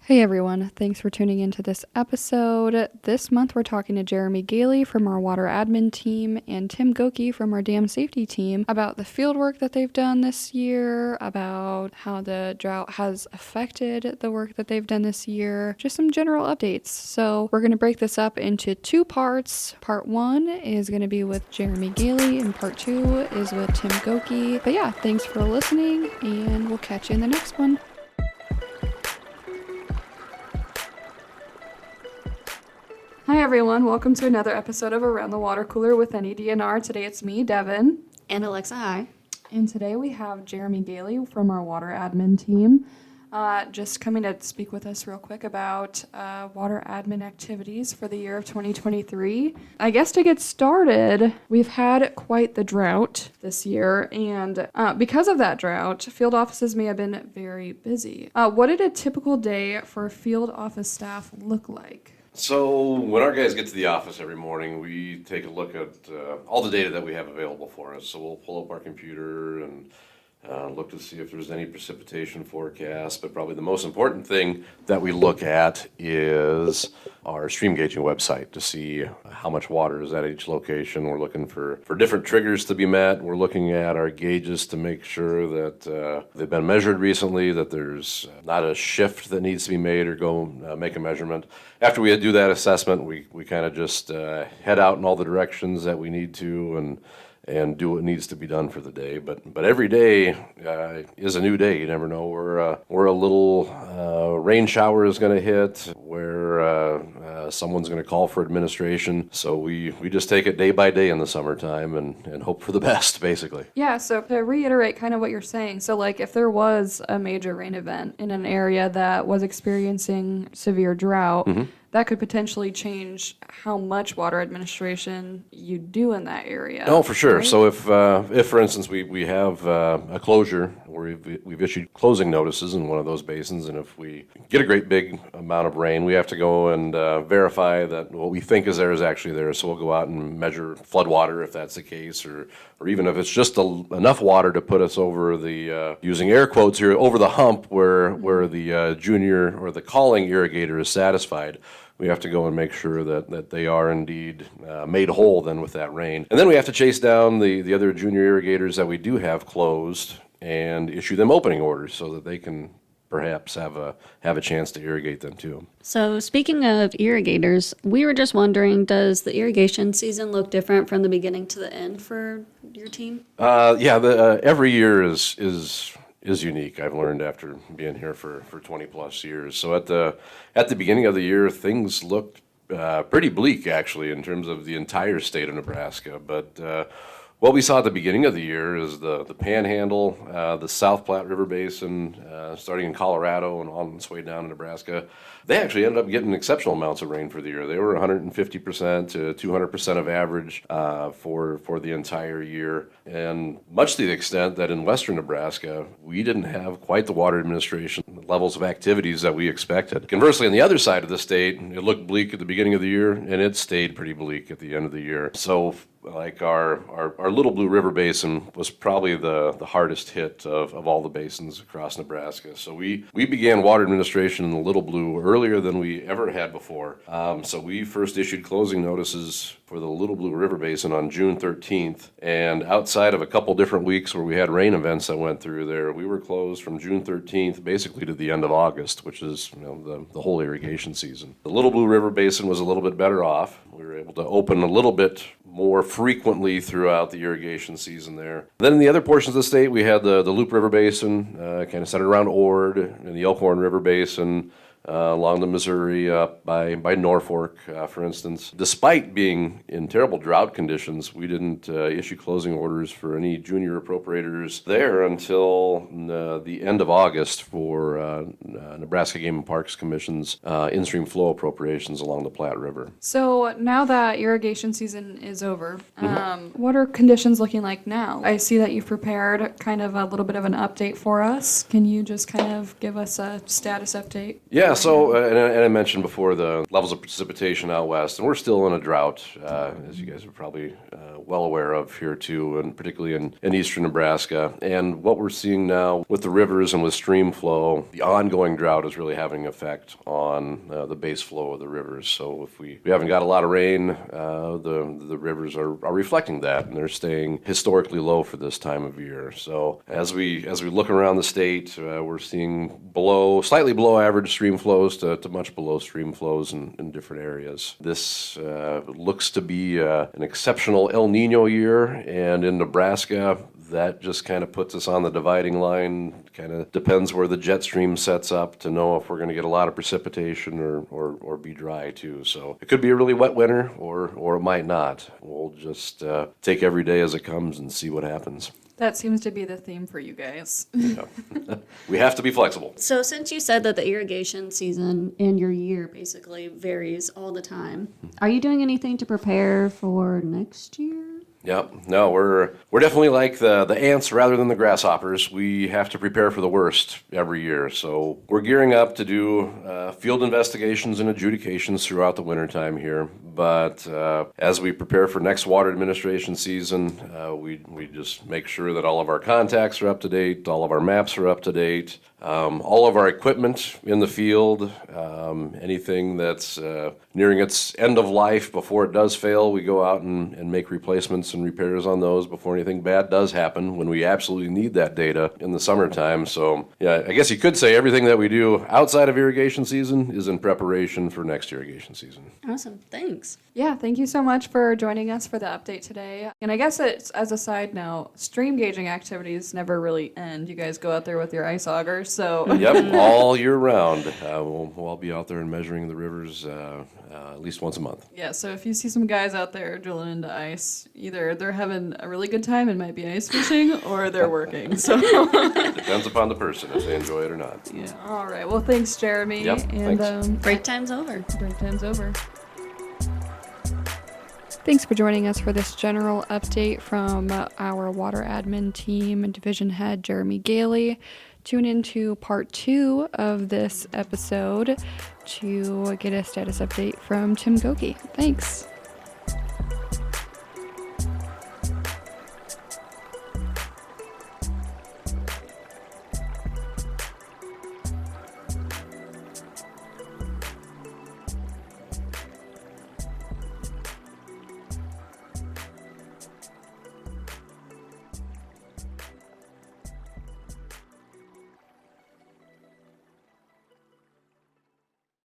Hey everyone, thanks for tuning into this episode. This month we're talking to Jeremy Gehle from our water admin team and Tim Gokie from our dam safety team about the field work that they've done this year, about how the drought has affected the work that they've done this year, just some general updates. So we're going to break this up into two parts. Part one is going to be with Jeremy Gehle and part two is with Tim Gokie. But yeah, thanks for listening and we'll catch you in the next one. Hi everyone, welcome to another episode of Around the Water Cooler with any DNR. Today it's me, Devin. And Alexa, hi. And today we have Jeremy Gehle from our water admin team. Just coming to speak with us real quick about water admin activities for the year of 2023. I guess to get started, we've had quite the drought this year, and because of that drought, field offices may have been very busy. What did a typical day for field office staff look like? So when our guys get to the office every morning, we take a look at all the data that we have available for us. So we'll pull up our computer and look to see if there's any precipitation forecast. But probably the most important thing that we look at is our stream gauging website to see how much water is at each location. We're looking for different triggers to be met. We're looking at our gauges to make sure that they've been measured recently, that there's not a shift that needs to be made or go make a measurement. After we do that assessment, we kind of just head out in all the directions that we need to and do what needs to be done for the day. But every day is a new day. You never know where a little rain shower is going to hit, where someone's going to call for administration. So we just take it day by day in the summertime and hope for the best, basically. Yeah, so to reiterate kind of what you're saying, so like if there was a major rain event in an area that was experiencing severe drought, that could potentially change how much water administration you do in that area. Oh, for sure. Right? So if for instance, we have a closure where we've issued closing notices in one of those basins, and if we get a great big amount of rain, we have to go and verify that what we think is there is actually there. So we'll go out and measure flood water if that's the case, or even if it's just enough water to put us over the, using air quotes here, over the hump where the junior or the calling irrigator is satisfied. We have to go and make sure that they are indeed made whole then with that rain. And then we have to chase down the other junior irrigators that we do have closed and issue them opening orders so that they can perhaps have a chance to irrigate them too. So speaking of irrigators, we were just wondering, does the irrigation season look different from the beginning to the end for your team? Every year is unique. I've learned after being here for 20 plus years. So at the beginning of the year, things looked pretty bleak actually in terms of the entire state of Nebraska. But what we saw at the beginning of the year is the Panhandle, the South Platte River Basin, starting in Colorado and on its way down to Nebraska. They actually ended up getting exceptional amounts of rain for the year. They were 150% to 200% of average for the entire year. And much to the extent that in western Nebraska, we didn't have quite the water administration levels of activities that we expected. Conversely, on the other side of the state, it looked bleak at the beginning of the year, and it stayed pretty bleak at the end of the year. So like our Little Blue River Basin was probably the hardest hit of all the basins across Nebraska. So we began water administration in the Little Blue earlier than we ever had before. So we first issued closing notices for the Little Blue River Basin on June 13th. And outside of a couple different weeks where we had rain events that went through there, we were closed from June 13th basically to the end of August, which is the whole irrigation season. The Little Blue River Basin was a little bit better off. We were able to open a little bit more frequently throughout the irrigation season there. Then in the other portions of the state, we had the Loup River Basin, kind of centered around Ord, and the Elkhorn River Basin, along the Missouri up by Norfolk, for instance. Despite being in terrible drought conditions, we didn't issue closing orders for any junior appropriators there until the end of August for Nebraska Game and Parks Commission's in-stream flow appropriations along the Platte River. So now that irrigation season is over, what are conditions looking like now? I see that you've prepared kind of a little bit of an update for us. Can you just kind of give us a status update? Yeah, Yeah, so, and I mentioned before the levels of precipitation out west, and we're still in a drought, as you guys are probably well aware of here too, and particularly in eastern Nebraska. And what we're seeing now with the rivers and with stream flow, the ongoing drought is really having an effect on the base flow of the rivers. So if we haven't got a lot of rain, the rivers are reflecting that, and they're staying historically low for this time of year. So as we look around the state, we're seeing slightly below average stream flows to much below stream flows in different areas. This looks to be an exceptional El Nino year, and in Nebraska, that just kind of puts us on the dividing line. Kind of depends where the jet stream sets up to know if we're going to get a lot of precipitation or be dry too. So it could be a really wet winter, or it might not. We'll just take every day as it comes and see what happens. That seems to be the theme for you guys. Yeah. We have to be flexible. So since you said that the irrigation season in your year basically varies all the time, are you doing anything to prepare for next year? Yep. No, we're definitely like the ants rather than the grasshoppers. We have to prepare for the worst every year. So we're gearing up to do field investigations and adjudications throughout the wintertime here. But as we prepare for next water administration season, we just make sure that all of our contacts are up to date, all of our maps are up to date, all of our equipment in the field, anything that's nearing its end of life before it does fail, we go out and make replacements and repairs on those before anything bad does happen when we absolutely need that data in the summertime. So yeah, I guess you could say everything that we do outside of irrigation season is in preparation for next irrigation season. Awesome. Thanks. Yeah, thank you so much for joining us for the update today. And I guess it's, as a side note, stream gauging activities never really end. You guys go out there with your ice augers, so. Yep, all year round. We'll all be out there and measuring the rivers at least once a month. Yeah, so if you see some guys out there drilling into ice, either they're having a really good time and might be ice fishing, or they're working. So Depends upon the person if they enjoy it or not. yeah. All right. Well, thanks, Jeremy. Yep, and thanks. Break time's over. Break time's over. Thanks for joining us for this general update from our water admin team and division head, Jeremy Gehle. Tune into part 2 of this episode to get a status update from Tim Gokie. Thanks.